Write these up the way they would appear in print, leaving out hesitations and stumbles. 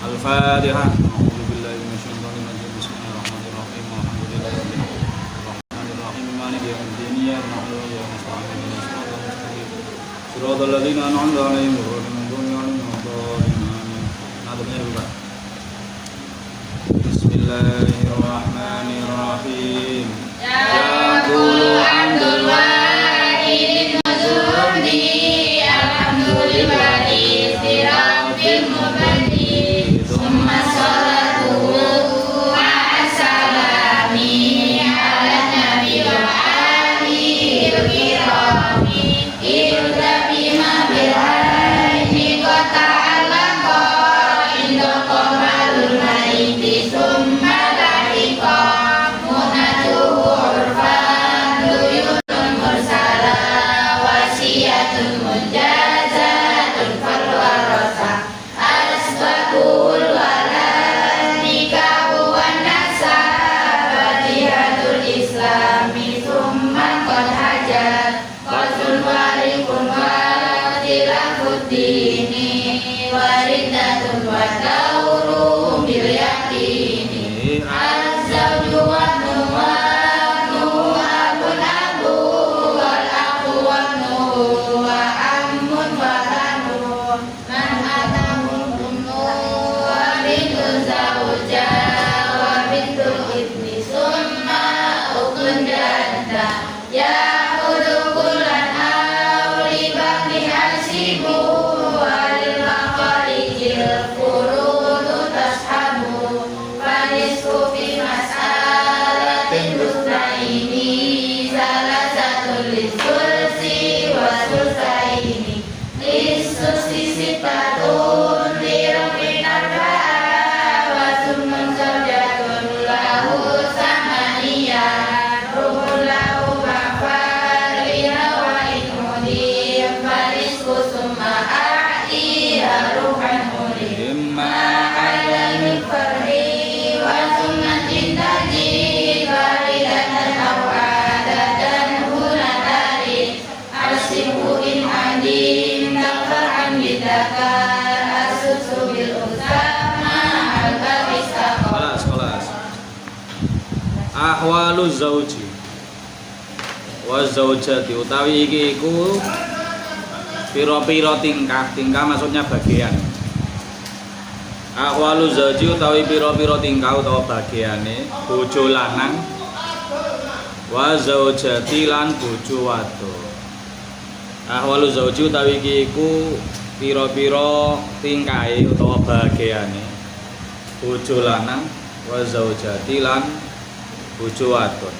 Al-Fatihah. A'udzu billahi minasyaitonir rajim. Bismillahirrahmanirrahim. Alhamdulillahirabbil alamin. Maliki yaumiddin. Iyyaka na'budu wa iyyaka nasta'in. Ihdinas siratal mustaqim. Shiratal ladzina an'amta 'alaihim ghairil maghdubi 'alaihim waladdallin. Nadanya juga. Bismillahirrahmanirrahim. Yaqulu hamdul wahidin nuzuli alhamdulillahi rabbil mubadi summa salatu wa salami ala nabi wa alihi kirami illa bima bil haji qata alaqa inda qamalul maiti summa lahiqa munatuhu urfan duyunun mursala wasiyatun mujazatun falwarasa asbabul walad nikahu wan nasab fatihatul islami summa qad hajat qasul walikun wa tilafuddini wariddatun wa dawru bil yaqini az-zawju wan nuwanu abun abu wal aqu wan nuhu wa ammun wa lanu man atamun ummu wa bintu zawja wa bintu ibni summa ukun janda ya udukulan awli bakli hasibu walil maqarijil furudu tashabu fanisku fi mas'alatin dustaini salah satu lisulsi wa sulsaini lisulsi sitatun lirufin arba'a wa summun zawjatun lahu samaniyah ruhun lahu ma'farina wa ikmudim fanisku summa a'tiha ruhan mulim ma'adamil farhi wa sunnatin tajid walidatan aw'adatan hunatari arsibu in adim takfa'an bidakar asusu bil usama al-babistaqo. Kelas. Ahwalu zauji wa zaujati utawi iki iku pira-pira tingkah maksudnya bagian. Ahwalu zauji utawi pira-pira tingkah utawa bagiane bojo lanang wa zaujati lan bojo wadon. Ahwalu zauji utawi iki iku pira-pira tingkahe utawa bagiane bojo lanang wa zaujati lan bojo wadon.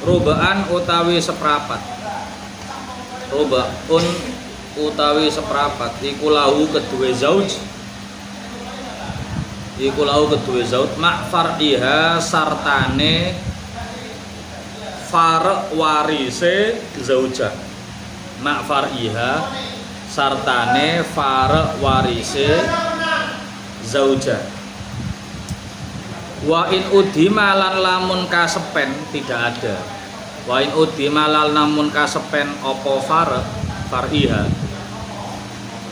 Rubaan utawi seprapat. Rubaun utawi seprapat iku lahu kedue zauj. Iku lahu kedue zauj mak far'iha sartane far warise zaujah. Mak far'iha sartane far warise zaujah. Wa in udhima lan lamun kasepen tidak ada. Wa in udhima lan lamun kasepen apa far'iha.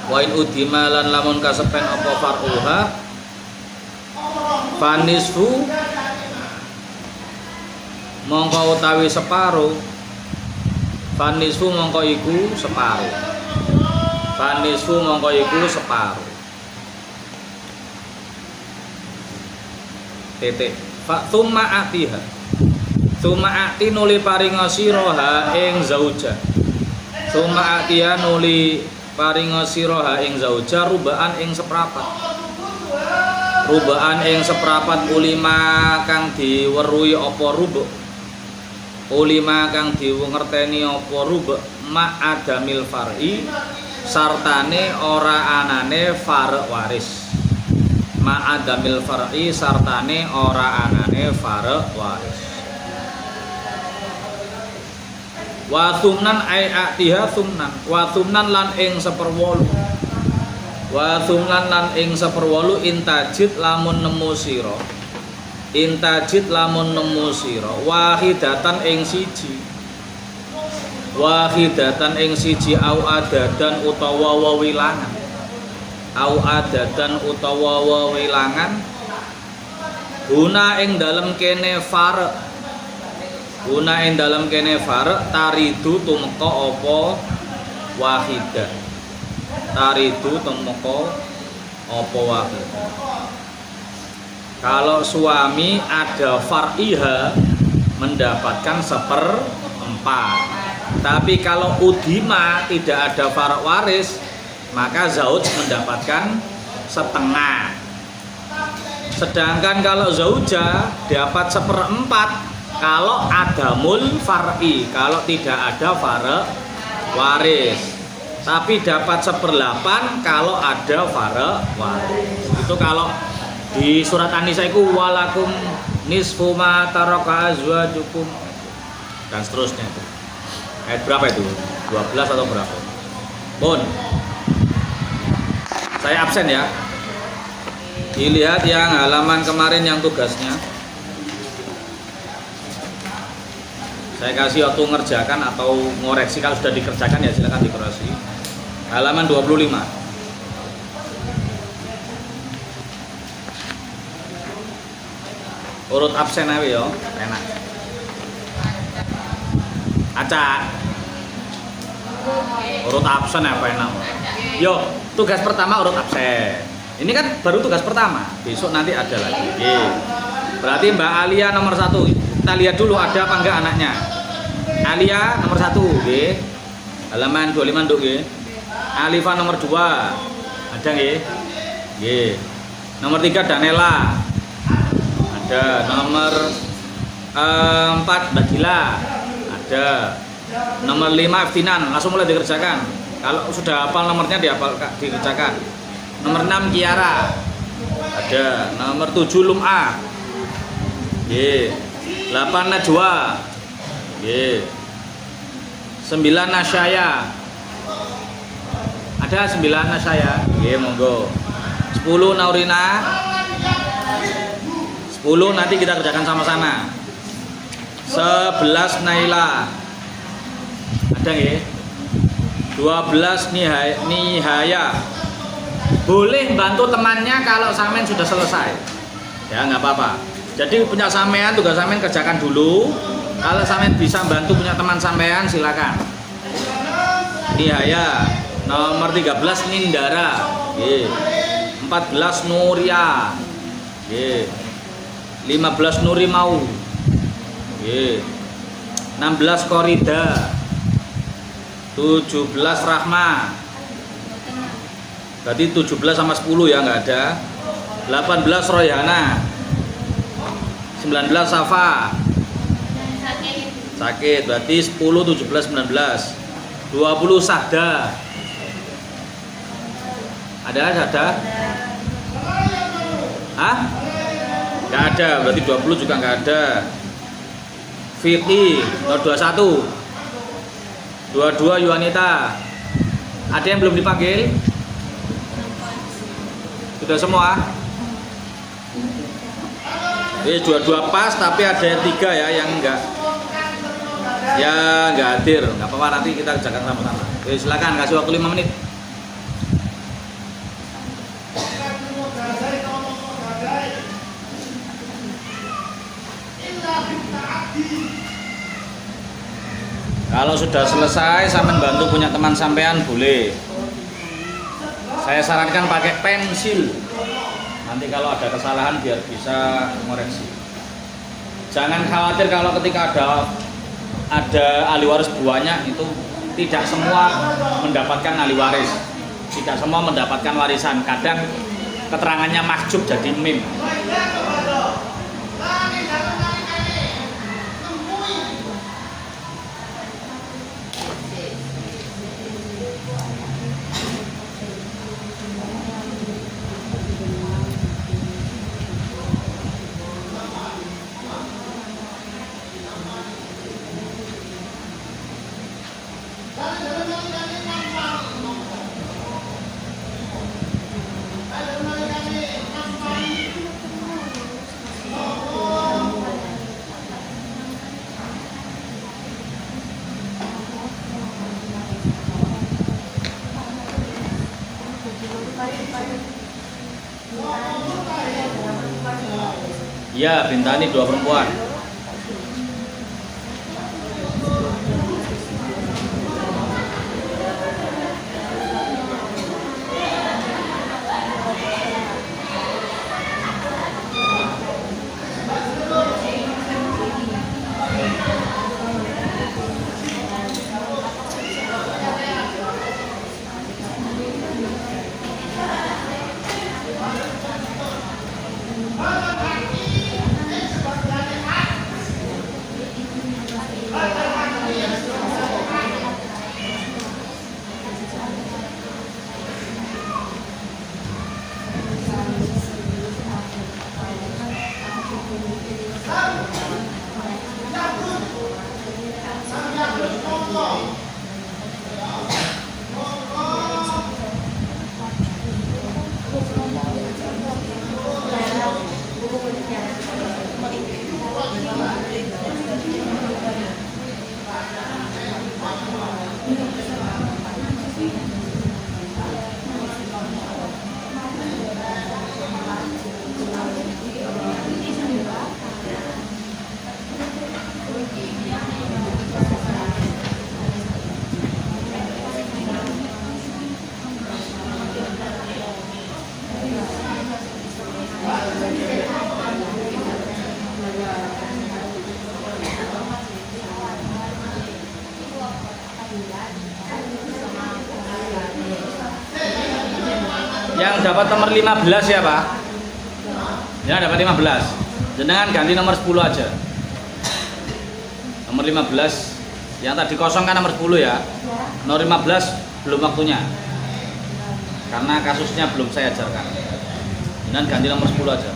Wa in udhima lan lamun kasepen apa far'uha fanisfu mongko utawi separo. Fanisfu mongko iku separo. Fanisfu mongko iku separo. Titik. Fa tsumma atiha. Tsumma ati nuli paringa siraha ing zaujah. Tsumma atiha nuli paringa siraha ing zaujah rubaan ing seprapat. Rubaan ing seprapat ulima kang diweruhi apa rubu. Ulima kang diwengerteni apa rubu ma adamil far'i sartane ora anane far waris. Ma'adamil far'i sartane ora anane far waris. Wa thumnan ai atiha thumnan. Wa thumnan lan ing seperwolu. Wa thumnan lan ing seperwolu intajid lamun nemu sira. Intajid lamun nemu sira wahidatan ing siji. wahidatan ing siji au adadan utawa wewilangan au adadan utawa wewilangan guna ing dalem kene far guna ing dalem kene far taridu tumeka apa wahidah taridu tumeka apa wahidah. Kalau suami ada far'iha mendapatkan 1/4. Tapi kalau udima tidak ada far' waris, maka zauj mendapatkan 1/2. Sedangkan kalau zauja dapat 1/4 kalau ada mul far'i, kalau tidak ada far' waris. Tapi dapat 1/8 kalau ada far' waris. Itu kalau di surat An-Nisa itu walakum nisfu ma taraka azwajukum dan seterusnya itu. Ayat berapa itu? 12 atau berapa? Bon. Saya absen ya. Dilihat yang halaman kemarin yang tugasnya. Saya kasih waktu ngerjakan atau ngoreksi. Kalau sudah dikerjakan ya silakan dikoreksi. Halaman 25. Urut absen aja ya, enak. Acak. Urut absen apa enak? Yo, tugas pertama urut absen. Ini kan baru tugas pertama. Besok nanti ada lagi. Berarti Mbak Alia nomor 1. Kita lihat dulu ada apa enggak anaknya. Alia nomor 1, nggih. Halaman 25 nduk nggih. Alifa nomor 2. Ada nggih? Nggih. Nomor 3 Danela. Ada. Nomor 4 Mbak Gila. Ada. Nomor 5 Finan, langsung mulai dikerjakan. Kalau sudah hafal nomornya dikerjakan. Nomor 6 Kiara. Ada. Nomor 7 Lum'a. Nggih. 8 Najwa. Nggih. 9 Nasyaya. Ada 9 Nasyaya. Nggih, monggo. 10 Naurina. 10 nanti kita kerjakan sama-sama. 11 Naila. Ada nggih? 12 Nihaya. Boleh bantu temannya kalau sampean sudah selesai. Ya, nggak apa-apa. Jadi punya sampean, tugas sampean kerjakan dulu. Kalau sampean bisa bantu punya teman sampean silakan. Nihaya. Nomor 13 Nindara. Nggih. 14 Nuria. Nggih. 15 Nurimau. Nggih. 16 Korida. 17 Rahma. Berarti 17 sama 10 ya, nggak ada. 18 Royhana. 19 Safa. Sakit. Berarti 10, 17, 19. 20 Sahda. Ada Sahda? Hah? Nggak ada, berarti 20 juga nggak ada. Vicky, nomor 21. 22 Yuanita. Ada yang belum dipanggil? Sudah semua? 22 pas, tapi ada 3 ya yang enggak. Ya nggak hadir, nggak apa-apa, nanti kita kerjakan sama-sama. Silakan, kasih waktu 5 menit. Kalau sudah selesai, sampean bantu punya teman sampean boleh. Saya sarankan pakai pensil. Nanti kalau ada kesalahan biar bisa mengoreksi. Jangan khawatir kalau ketika ada ahli waris banyak, itu tidak semua mendapatkan ahli waris. Tidak semua mendapatkan warisan. Kadang keterangannya mahjub jadi mim. Ya, Bintani 2 perempuan. Yang dapat nomor 15 ya Pak? Ya dapat 15. Jenengan ganti nomor 10 aja. Nomor 15 yang tadi kosong kan nomor 10 ya. Nomor 15 belum waktunya. Karena kasusnya belum saya ajarkan. Jenengan ganti nomor 10 aja.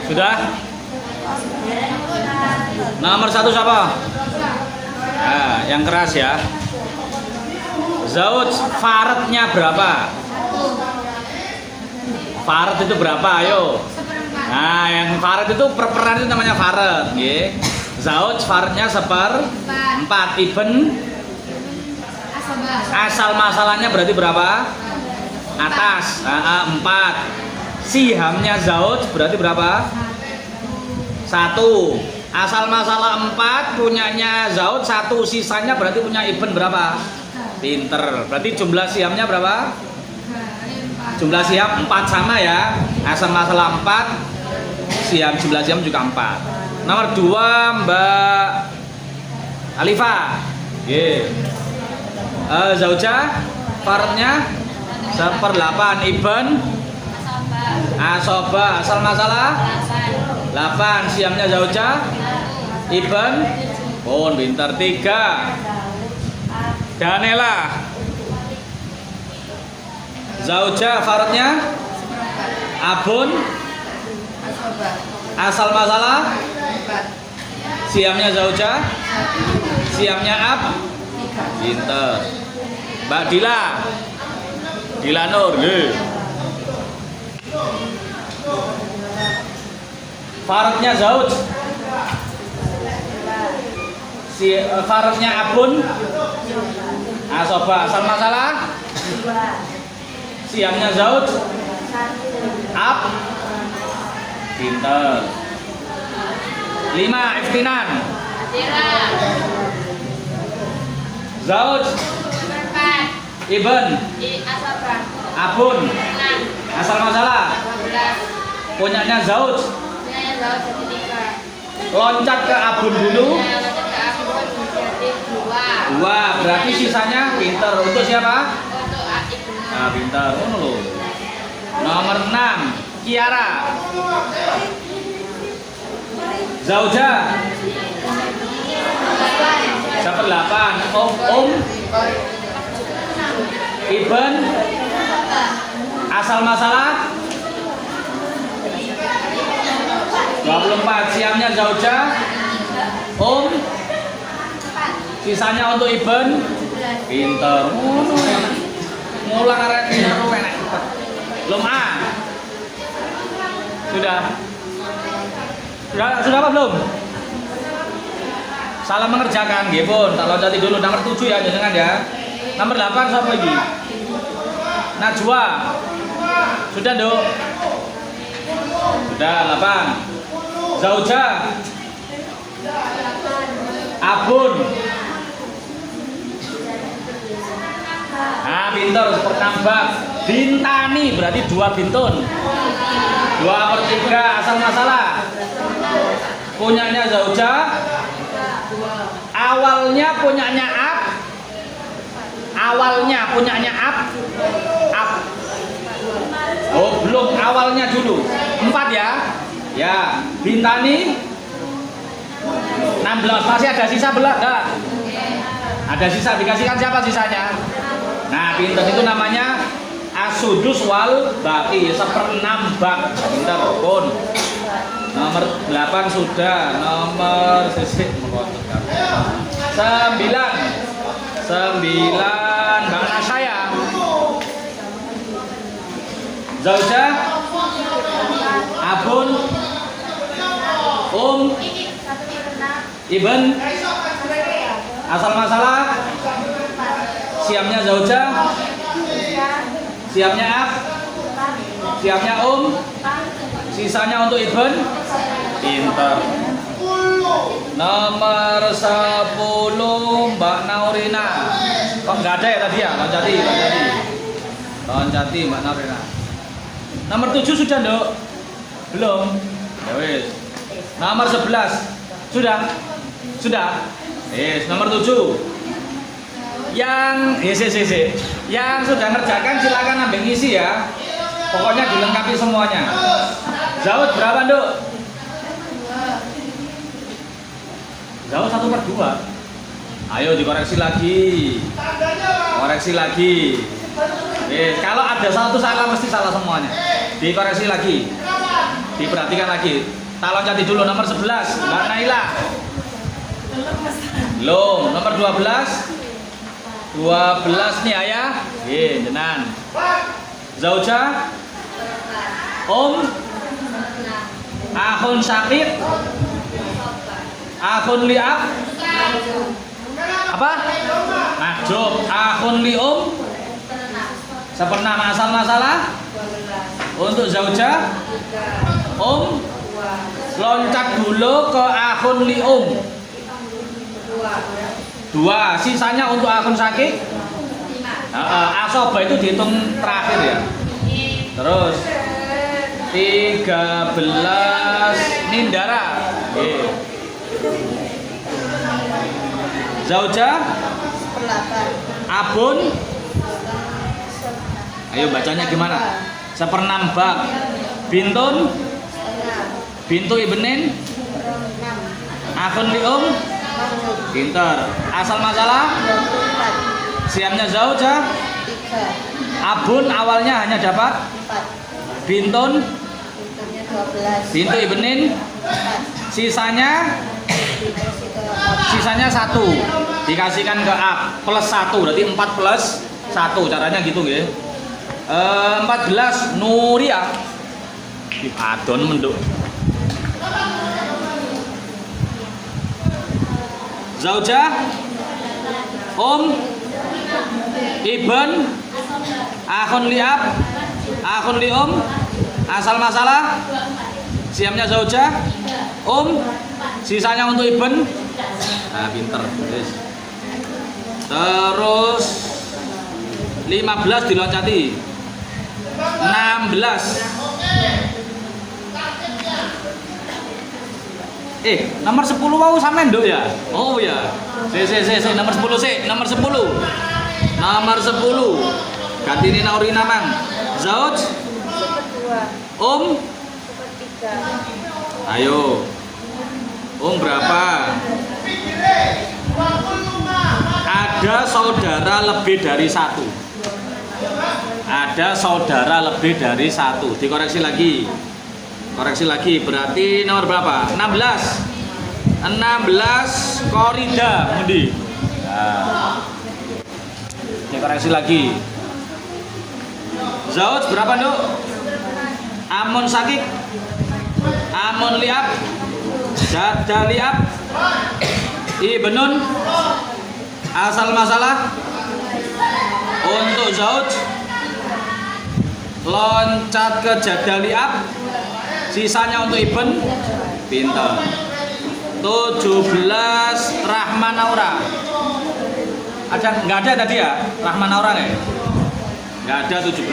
Sudah? Nomor 1 siapa? Nah, yang keras ya. Zauj faradnya berapa? Farad itu berapa? Ayo. Nah, yang farad itu perperan itu namanya farad, nggih. Zauj faradnya 1/4. Ibn asal masalahnya berarti berapa? Atas. 4. Sihamnya zauj berarti berapa? 1. Asal masalah 4, punyanya zauj 1, sisanya berarti punya ibn berapa? Pinter. Berarti jumlah sihamnya berapa? Jumlah siham 4 sama ya. Asal masalah 4, jumlah siham juga 4. Nomor 2 Mbak Alifah. Zaujah faradnya 1/8, ibn Asoba asal masalah 8. Siamnya zauja Ibn Pun pinter 3. Danela zauja faradnya Abun asal masalah siamnya zauja siamnya ab pinter. Mbak Dila Nur faradnya zauj faradnya abun asoba asal masalah siamnya zauj ab pinter. 5 iftinan zauj ibn abun asal masalah punyanya zauj loncat ke abun dulu 2 berarti sisanya pinter. Untuk siapa? Nah, pinter. Nomor 6 Kiara zauja siapa 8 Ibn asal masalah 24. Siamnya zauja sisanya untuk Ibn pinter. Ngulang arek enak. Belum A. Sudah apa belum? Salah mengerjakan, nggih pun. Tak loncati dulu nomor 7 ya jenengan ya. Nomor 8 siapa iki? Najwa. Sudah, Dok? Sudah 8. Zauja. Abun. Nah, pinter penambah. Bintani berarti 2 bintun. 2/3 asal masalah. Punyanya zauja. Awalnya punyanya ab. Oh, belum, awalnya dulu. 4 ya. Ya, Bintani 16. Masih ada sisa belak enggak? Ada sisa, dikasihkan siapa sisanya? Nah, pinter itu namanya asudus wal baki, 1/6 bak. Pinter pun. Nomor 8 sudah, nomor 9 Mbak saya zauja abun ibn asal masalah siamnya zauja siamnya ab siamnya sisanya untuk ibn pinter. Nomor 10 Mbak Naurina. Kok nggak ada ya tadi ya? Loncati Mbak Naurina. Nomor 7 sudah, Dok? Belum? Ya wis. Nomor 11 sudah? Nomor 7 yang yang sudah ngerjakan silakan ambil ngisi ya. Pokoknya dilengkapi semuanya. Zauj berapa, Dok? Zauj 1/2. Ayo dikoreksi lagi. Kalau ada satu salah mesti salah semuanya. Dikoreksi lagi. Diperhatikan lagi. Tak loncati dulu nomor 11 Mbak Naila. Belum. Nomor 12 nih ayah. Jenan. Zauja akhun syakik akhun li'ab apa? Mahjub. Akhun li'um 1/6 asal masalah untuk zauja loncat dulu ke akhun li'um 2, sisanya untuk akhun syakik. Asoba itu dihitung terakhir ya. Terus 13 Nindara. Zauja abun. Ayo bacanya gimana? 1/6 bak. Bintun. setengah, Bintu ibnin. 6, Akhun li um. Pinter. Asal masalah. 24, Siamnya zaujah. 3, Abun awalnya hanya dapat 4, bintun. pintunya 12, Bintu ibnin. 4, Sisanya dikasih ke ab, sisanya 1 dikasihkan ke ab plus 1 berarti 4 plus 1 caranya gitu ya. 14 Nuria di adon menduk. Zaujah Ibn Akhun liab Akhun lium. Asal masalah siamnya zaujah sisanya untuk ibn. Nah, pinter. Yes. Terus 15 diloncati. 16. Nomor 10 mau sampean nduk ya? Oh ya. Si nomor 10 sih, nomor 10. Nomor 10. Ganti ini Naurina Mang. Zauj seper 2, seper 3, Ayo. Berapa? Ada saudara lebih dari 1. Ada saudara lebih dari 1. Dikoreksi lagi. Koreksi lagi. Berarti nomor berapa? 16. 16 Korida Mundi. Nah. Dikoreksi lagi. Zauj berapa, Nduk? Amun sakik. Amun liab. Jada liab. Ibnun. Asal masalah untuk zauj loncat ke jada liab. Sisanya untuk ibn. Pinter. 17 Rahman Aura. Nggak ada tadi ya? Rahman Aura nih? Nggak ada 17.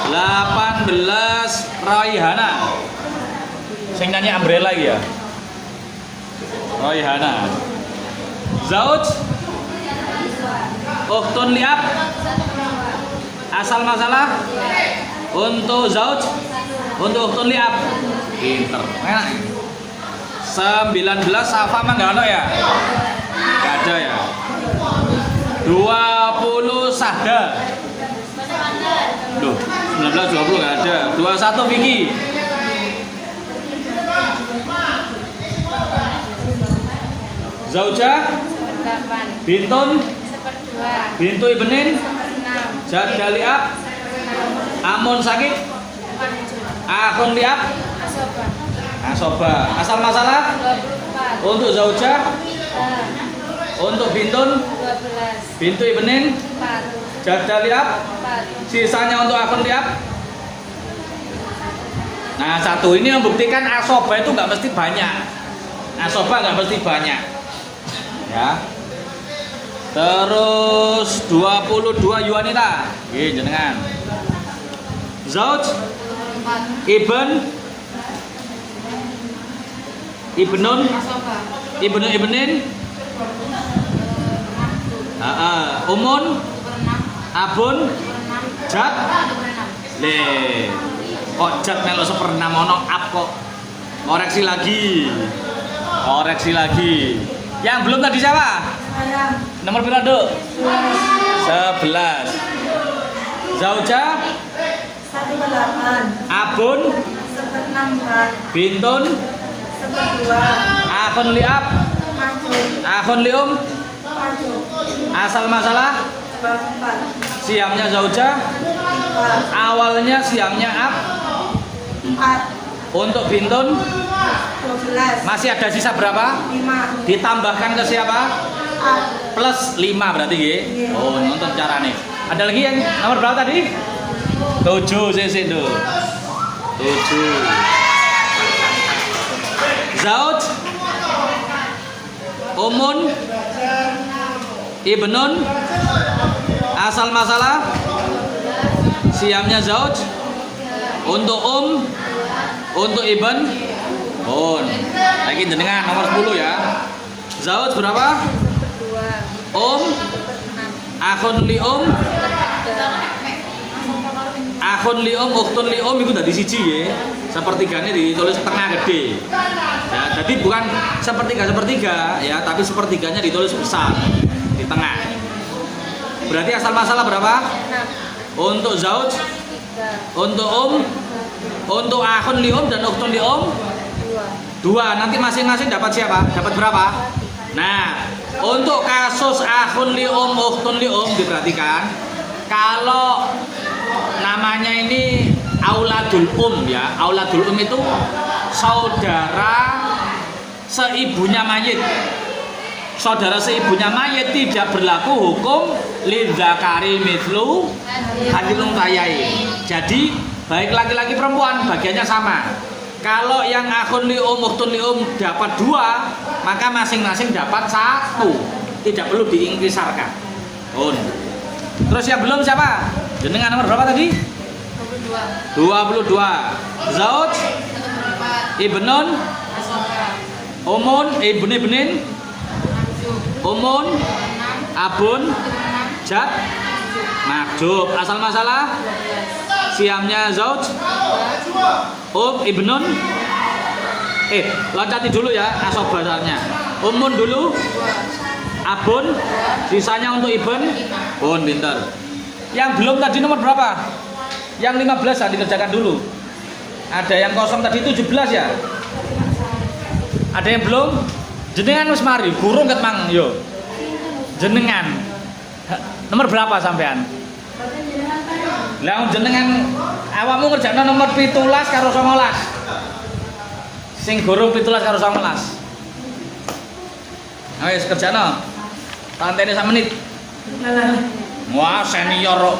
18 Raihana. Sing nyanyi Umbrella ya. Raihana. Zauj Ukhtun liab. Asal masalah untuk zauj untuk ukhtun liab. Pinter. Enak. 19 Safa mah nggak ada ya? Nggak ada ya. 20 Sahda. Duh, 19 20 nggak ada. 21 Vicky. Zaujah seper 8, Bintun seper 2, Bintu ibnin seper 6, Jada liab. Amun sakit. Akhun liab. asoba Asoba. Asal masalah 24, untuk zaujah 3, untuk bintun 12, Bintu ibnin 4, Jada liab. 4, Sisanya untuk akun liab. Nah, satu ini membuktikan asoba itu nggak mesti banyak. Asoba nggak mesti banyak. Ya. Terus 22 Yuanita. Nggih, jenengan. Zauj 4, Ibn Ibnun asoba Ibnu ibnin Umun seper 6, Abun seper 6, Jad seper 6, Le kok Jad melo seperenam ono up kok. Koreksi lagi. Koreksi lagi. Yang belum tadi siapa? ayam Nomor berapa, Duk? 11. Zaujah 18, Abun seper 6, Pak, Bintun seper 2, Akhun liab. maju, Akhun lium. maju, Asal masalah seper 4, siamnya zaujah. 4, Awalnya siamnya ab. 4, Untuk bintun 12, masih ada sisa berapa? 5, Ditambahkan ke siapa? Plus 5 berarti nggih. Iya. Oh, nonton carane. Ada lagi yang nomor berapa tadi? 7 sih Duk. 7. Zauj Umun Ibnun. Asal masalah siamnya zauj untuk untuk ibn bun. Lagi jenengan nomor 10 ya. Zauj berapa? 2, Akhun li akhun akhun li ukhtun li itu dadi siji ya. Sepertiganya ditulis tengah gede. Ya, jadi bukan sepertiga ya, tapi sepertiganya ditulis besar di tengah. Berarti asal masalah berapa? 6. Untuk zauj, 3. untuk untuk akhun li dan ukhtun li 2. 2. Nanti masing-masing dapat siapa? Dapat berapa? Nah, untuk kasus akhun li ukhtun li diperhatikan. Kalau namanya ini auladul ya. Auladul itu saudara seibunya mayit. Saudara seibunya mayit tidak berlaku hukum lidzakari mithlu hadil unthayain. Jadi baik laki-laki perempuan bagiannya sama. Kalau yang akhun li ukhtun li dapat 2, maka masing-masing dapat 1. Tidak perlu diingkisarkan. Terus yang belum siapa? Jenengan nomor berapa tadi? 22. Zauj, ibnun, umun, ibnin, umun, abun, jad, makjub. Asal masalah siamnya zauj, ibnun. Loncati dulu ya asobahnya. Umun dulu, abun, sisanya untuk ibn. Pintar. Yang belum tadi nomor berapa? Yang 15 ya dikerjakan dulu. Ada yang kosong tadi 17 ya. Ada yang belum? Jenengan wis mari, burung ket mang yo. Jenengan. Nomor berapa sampean? Lah jenengan awakmu ngerjakno nomor 17 karo 19. Sing gurung 17 karo 19. Ayo kerjano. Tantene sak menit. Wah, senior.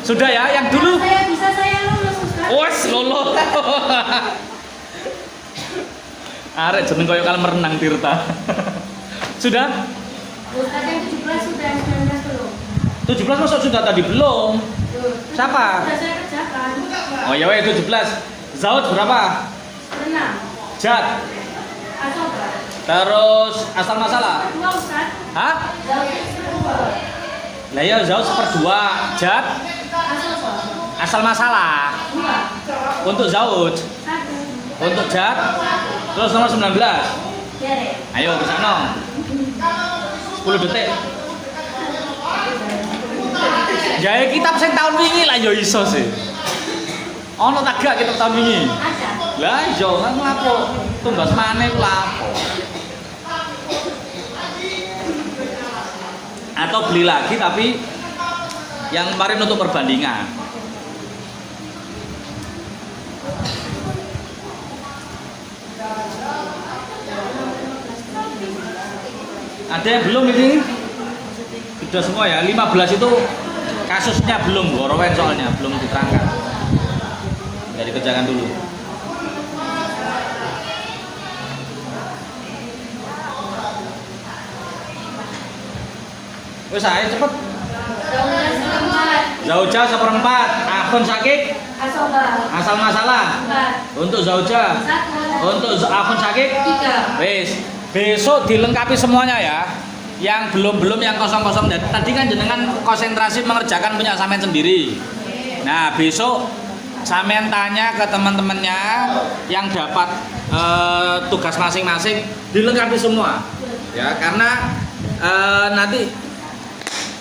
Sudah ya, yang dulu. Saya lulus, Ustaz. Wes lolo. Arek jeneng koyo kalem renang Tirta. Sudah? Ustaz yang 17 sudah, 19 belum. 17 masuk sudah tadi belum. Siapa? Sudah saya kerjakan. Oh ya weh 17. Zauj berapa? 6. Jad. Asobah. Terus asal masalah? 2, Ustaz. Hah? Zauj 1/2. Lah ya zauj 1/2. Jad. Asobah. Asal masalah. 2. Untuk zauj. 1. Untuk jad. Terus nomor 19. Jere. Ayo ke sana. 10 detik. Gawe kitab sing tahun wingi lah ya iso sih. Ono tak gak kitab tahun wingi? Ada. Lah iya kan lapo. Tumbas maneh ku lapo. Atau beli lagi tapi yang kemarin untuk perbandingan. Ada yang belum ini? Sudah semua ya, 15 itu kasusnya belum, gorowen soalnya, belum diterangkan. Ya dikerjakan dulu. Wes ayo cepet. Zaujah 1/4, akhun sakit, Asobah. asal masalah. 4. Untuk zaujah, 1. untuk akhun sakit. 3. Wes, besok dilengkapi semuanya ya. Yang belum yang kosong-kosong tadi kan jenengan konsentrasi mengerjakan punya sampean sendiri. Nah, besok sampean tanya ke teman-temannya yang dapat tugas masing-masing dilengkapi semua. Ya, karena nanti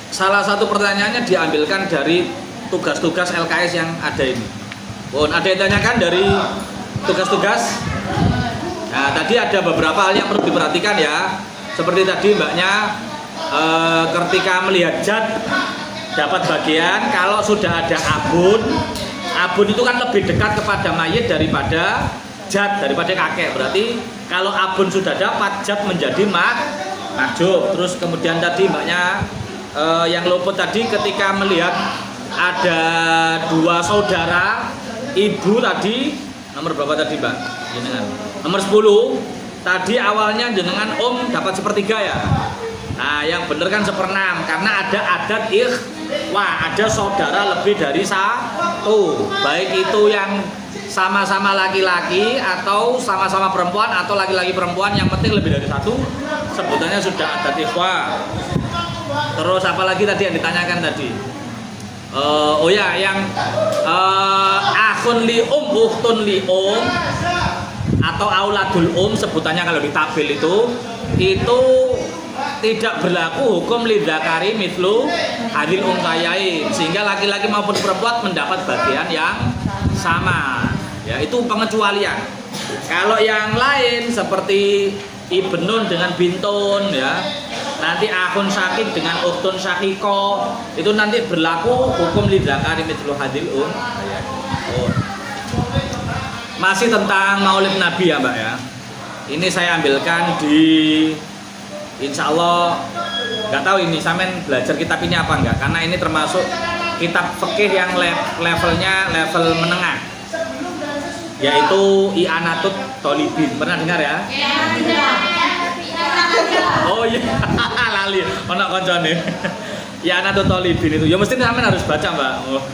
salah satu pertanyaannya diambilkan dari tugas-tugas LKS yang ada ini. Ada yang tanyakan dari tugas-tugas? Nah, tadi ada beberapa hal yang perlu diperhatikan ya. Seperti tadi mbaknya ketika melihat jad dapat bagian, kalau sudah ada abun itu kan lebih dekat kepada mayit daripada jad, daripada kakek. Berarti kalau abun sudah dapat, jad menjadi makjub. Terus kemudian tadi mbaknya yang luput tadi ketika melihat ada 2 saudara ibu tadi, nomor berapa tadi mbak? Jenengan nomor 10. Tadi awalnya jenengan dapat 1/3 ya. Nah, yang bener kan 1/6 karena ada adat ada saudara lebih dari 1. Baik itu yang sama-sama laki-laki atau sama-sama perempuan atau laki-laki perempuan, yang penting lebih dari 1 sebutannya sudah adat ikhwah. Terus apalagi tadi yang ditanyakan tadi? Oh ya, yang akhun li ukhtun li atau auladul sebutannya kalau di tabel itu tidak berlaku hukum lidzakari mitlu hadil unsayain, sehingga laki-laki maupun perempuan mendapat bagian yang sama. Ya, itu pengecualian. Kalau yang lain seperti ibnun dengan bintun, ya, nanti akhun syakik dengan ukhtun syakiko, itu nanti berlaku hukum lidzakari mitlu hadil unsayain. Masih tentang Maulid Nabi ya Mbak ya. Ini saya ambilkan di, insya Allah nggak tahu ini sampean belajar kitab ini apa enggak, karena ini termasuk kitab fikih yang levelnya level menengah, yaitu I'anatut Thalibin. Pernah dengar ya? Oh iya, lali ono koncone. I'anatut Thalibin itu ya mesti sampean harus baca Mbak. Oh.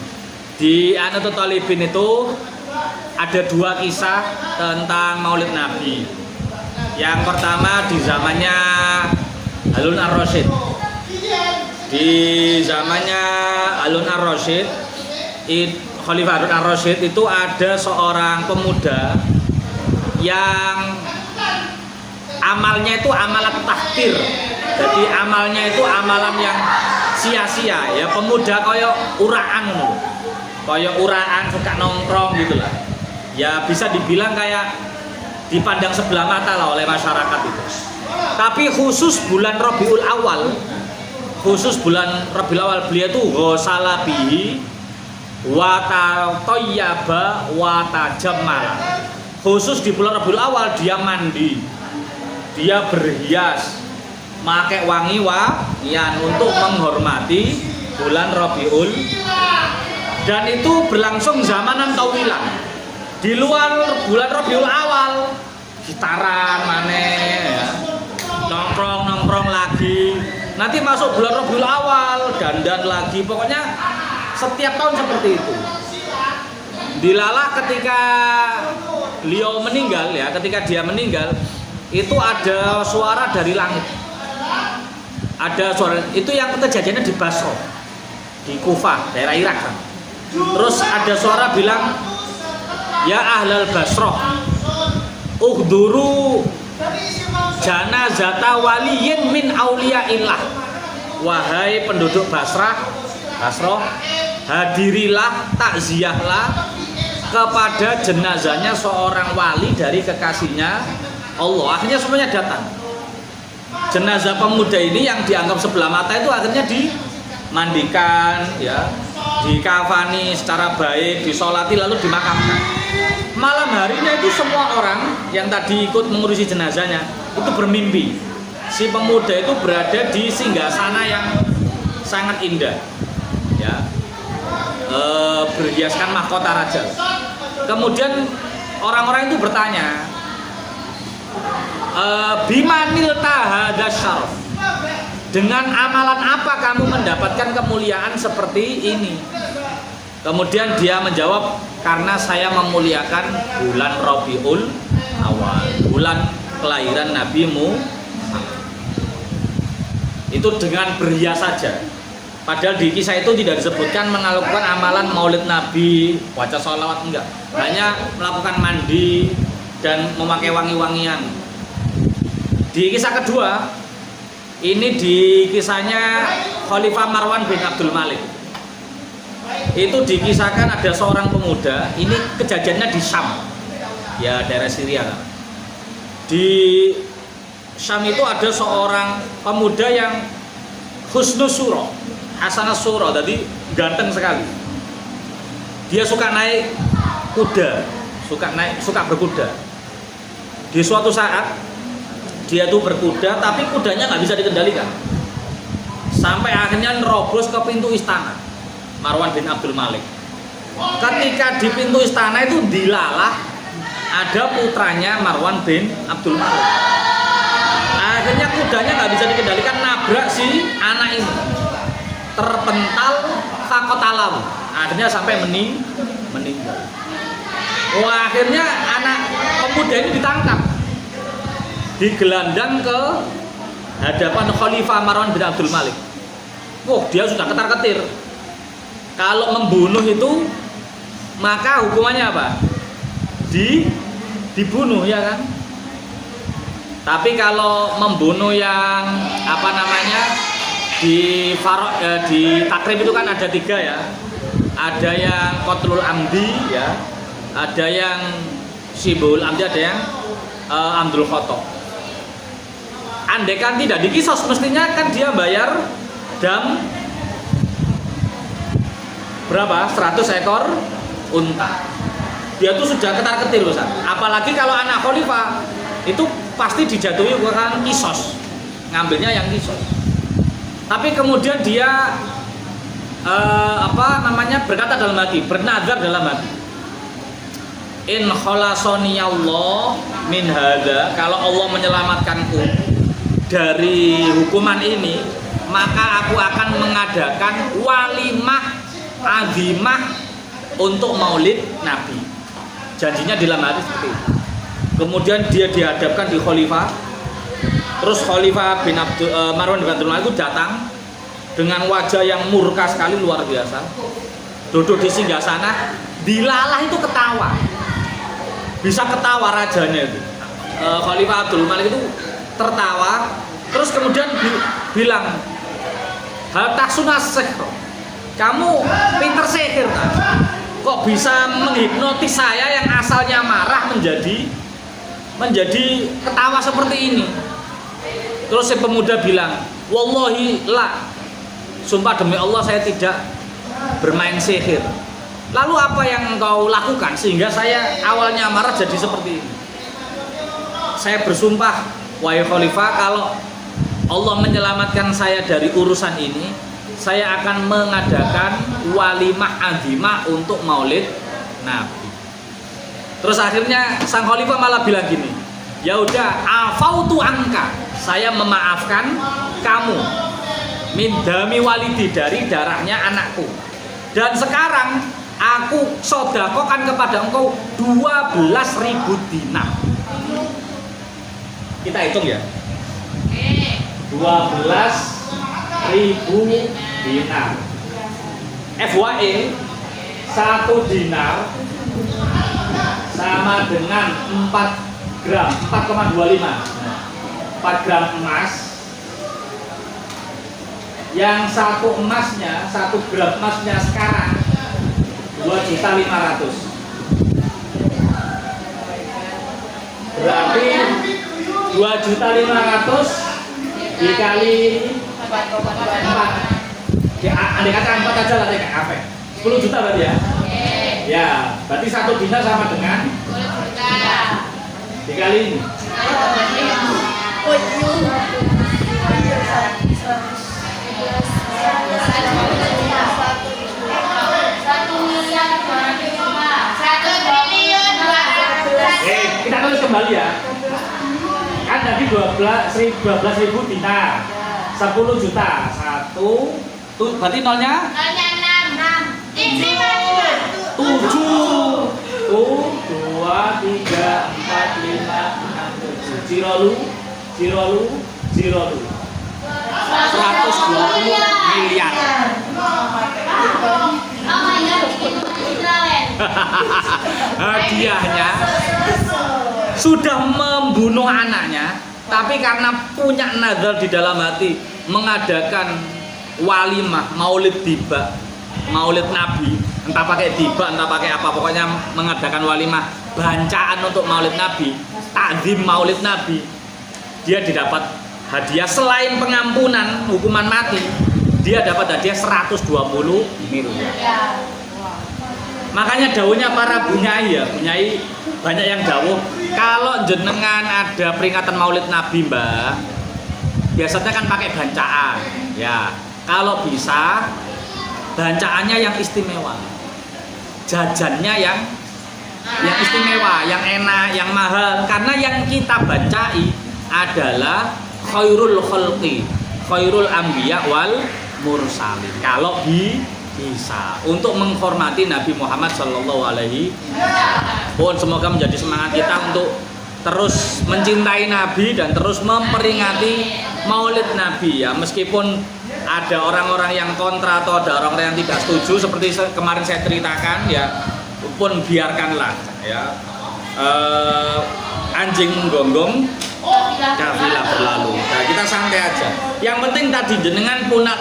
Di I'anatut Thalibin itu ada 2 kisah tentang Maulid Nabi. Yang pertama di zamannya Harun ar-Rasyid. Di zamannya Harun ar-Rasyid, Khalifah Harun ar-Rasyid itu ada seorang pemuda yang amalnya itu amalan tahkir. Jadi amalnya itu amalan yang sia-sia ya, pemuda koyo uraan ngono. Koyo uraan suka nongkrong gitu lah. Ya bisa dibilang kayak dipandang sebelah mata lah oleh masyarakat itu. Tapi khusus bulan Rabiul Awal, beliau itu ghosala bihi wa tayyaba wa tajammala. Khusus di bulan Rabiul Awal dia mandi, dia berhias, pakai wangi-wangian untuk menghormati bulan Rabiul, dan itu berlangsung zamanan tawilan. Di luar bulan Rabiul Awal gitaran maneh ya, nongkrong lagi, nanti masuk bulan Rabiul Awal dandan lagi, pokoknya setiap tahun seperti itu. Dilalah ketika beliau meninggal ya, ketika dia meninggal itu ada suara dari langit, ada suara itu yang kejadiannya di Basra, di Kufah, daerah Irak kan. Terus ada suara bilang, ya ahlal Basrah, uhduru janazata waliyin min auliyaillah. Wahai penduduk Basrah, hadirilah, takziahlah kepada jenazahnya seorang wali dari kekasihnya Allah. Akhirnya semuanya datang. Jenazah pemuda ini yang dianggap sebelah mata itu akhirnya dimandikan, ya, dikafani secara baik, disolati lalu dimakamkan. Malam harinya itu semua orang yang tadi ikut mengurusi jenazahnya itu bermimpi si pemuda itu berada di singgasana yang sangat indah, ya, berhiaskan mahkota raja. Kemudian orang-orang itu bertanya, bimanil tahadasyarf, dengan amalan apa kamu mendapatkan kemuliaan seperti ini? Kemudian dia menjawab, karena saya memuliakan bulan Rabiul Awal, bulan kelahiran Nabi Muhammad. Itu dengan berhias saja. Padahal di kisah itu tidak disebutkan melakukan amalan maulid Nabi, baca sholawat, enggak. Hanya melakukan mandi dan memakai wangi-wangian. Di kisah kedua, ini di kisahnya Khalifah Marwan bin Abdul Malik. Itu dikisahkan ada seorang pemuda, ini kejadiannya di Syam, ya daerah Syria. Di Syam itu ada seorang pemuda yang husnus sura, hasanah sura, jadi ganteng sekali. Dia suka naik kuda, suka berkuda. Di suatu saat dia tuh berkuda, tapi kudanya nggak bisa dikendalikan, sampai akhirnya nerobos ke pintu istana Marwan bin Abdul Malik. Ketika di pintu istana itu dilalah ada putranya Marwan bin Abdul Malik. Akhirnya kudanya nggak bisa dikendalikan, nabrak si anak ini, terpental fakotalam, akhirnya sampai meninggal. Wah, akhirnya anak pemuda ini ditangkap, digelandang ke hadapan Khalifah Marwan bin Abdul Malik. Wah, dia sudah ketar-ketir. Kalau membunuh itu maka hukumannya apa? Dibunuh ya kan? Tapi kalau membunuh yang apa namanya di takrib itu kan ada 3 ya. Ada yang qatlul amdi ya, ada yang sibul amdi, ada yang amdul khotok. Andai kan tidak dikisos, mestinya kan dia bayar dam berapa? 100 ekor unta. Dia tuh sudah ketar-ketir Ustaz. Apalagi kalau anak khalifah itu pasti dijatuhi hukuman kisos. Ngambilnya yang kisos. Tapi kemudian dia berkata dalam hati, bernazar dalam hati. In khalasani Allah min hadza, kalau Allah menyelamatkanku dari hukuman ini, maka aku akan mengadakan walimah azimah untuk maulid Nabi. Janjinya dalam hati seperti itu. Kemudian dia dihadapkan di khalifah. Terus Khalifah bin Marwan bin Abdul Malik itu datang dengan wajah yang murka sekali, luar biasa. Duduk di singgasana, dilalah itu ketawa. Bisa ketawa rajanya itu. Khalifah Abdul Malik itu tertawa, terus kemudian bilang, "Hal tahsunas sihr." Kamu pinter sihir kan? Kok bisa menghipnotis saya yang asalnya marah menjadi ketawa seperti ini? Terus si pemuda bilang, "Wallahi la, sumpah demi Allah saya tidak bermain sihir." Lalu apa yang engkau lakukan sehingga saya awalnya marah jadi seperti ini? Saya bersumpah, wahai khalifah, kalau Allah menyelamatkan saya dari urusan ini, saya akan mengadakan walimah azimah untuk maulid Nabi. Terus akhirnya sang khalifah malah bilang gini, "Ya udah, afautu anka, saya memaafkan kamu min dami walidi, dari darahnya anakku. Dan sekarang aku sodakokan kepada engkau 12.000 dinar." Kita hitung ya. 12.000 dinar. FYI, 1 dinar sama dengan 4 gram, 4,25. 4 gram emas. Yang 1 emasnya, 1 gram emasnya sekarang 2.500.000. Berarti 2.500.000 dikali 4. Andai kata 4 aja lah TKP. 10 juta berarti ya? Ya, berarti 1 dinar sama dengan 10 juta. dikali ini. Kita tulis kembali ya. Kan tadi 12.000 dinar, 10 juta, 1 tuh berarti nolnya 7 tuh 2, 3, 4, 5, 6, 7 Jirolu 120 miliar. Hadiahnya sudah membunuh anaknya, tapi karena punya nazar di dalam hati mengadakan walimah maulid tiba, maulid Nabi, entah pakai tiba, entah pakai apa, pokoknya mengadakan walimah bancaan untuk maulid Nabi, takzim maulid Nabi, dia didapat hadiah selain pengampunan hukuman mati, dia dapat hadiah 120 miliar. Makanya dawuhnya para bunyai ya, bunyai banyak yang dawuh, kalau jenengan ada peringatan maulid Nabi mbak, biasanya kan pakai bancaan ya. Kalau bisa bancaannya yang istimewa, jajannya yang istimewa, yang enak, yang mahal. Karena yang kita bancai adalah khairul khalqi, khairul anbiya wal mursalin. Kalau bisa untuk menghormati Nabi Muhammad Sallallahu Alaihi Wasallam. Semoga menjadi semangat kita untuk terus mencintai Nabi dan terus memperingati maulid Nabi ya, meskipun ada orang-orang yang kontra atau ada orang-orang yang tidak setuju seperti kemarin saya ceritakan ya, pun biarkanlah ya. Anjing menggonggong, kafilah berlalu. Nah, kita santai aja. Yang penting tadi jenengan punya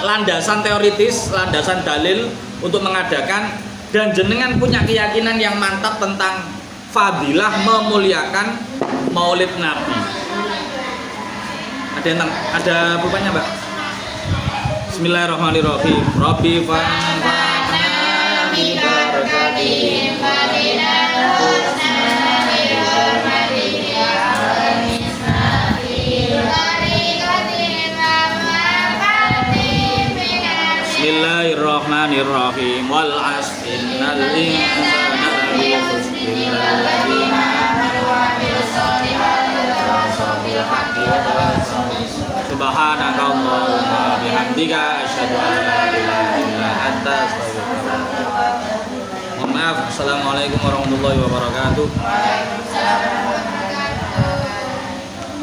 landasan teoritis, landasan dalil untuk mengadakan, dan jenengan punya keyakinan yang mantap tentang fadilah memuliakan Maulid Nabi. Ada pulpennya, Mbak? Bismillahirrahmanirrahim. Rabbi fanfa'na bi barakatihim wa dinal husna bi hurmatihim wa nisbatihim tariqatihim wa ma'afatihim. Bismillahirrahmanirrahim. Wal 'asri innal insana lafi khusr illa alladziina aamanu wa 'amilus solihati wa tawasaw bil haqqi wa tawasaw bis sabr. Subhanaka Allahumma bihamdika asyhadu an la ilaha illa anta astaghfiruka wa atubu ilaik. Mohon maaf. Assalamualaikum warahmatullahi wabarakatuh.